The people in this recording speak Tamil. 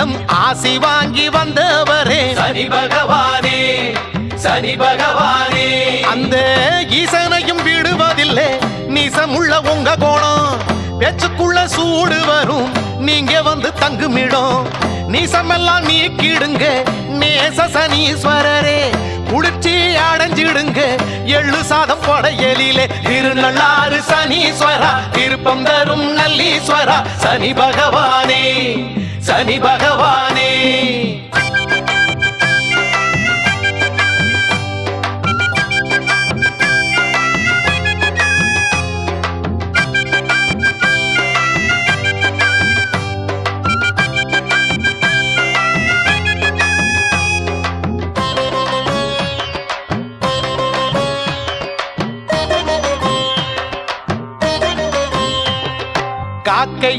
உன்னிடம் ஆசி வாங்கி வந்தவரே சனி பகவானே, சனி பகவானே. அந்த ஈசனையும் விடுவதில்லை நீசமுள்ள உங்க கோணம். பேச்சுக்குள்ள சூடு வரும் நீங்க வந்து தங்குமிடம். நீசமெல்லாம் நீக்கிடுங்க நேச சனீஸ்வரரே. குளிர்ச்சி அடைஞ்சிடுங்க எள்ளு சாதம் படையலிலே. திருநள்ளாறு சனீஸ்வரா திருப்பம் தரும் நல்லீஸ்வரா. சனி பகவானே, சனி பகவானே. காக்கை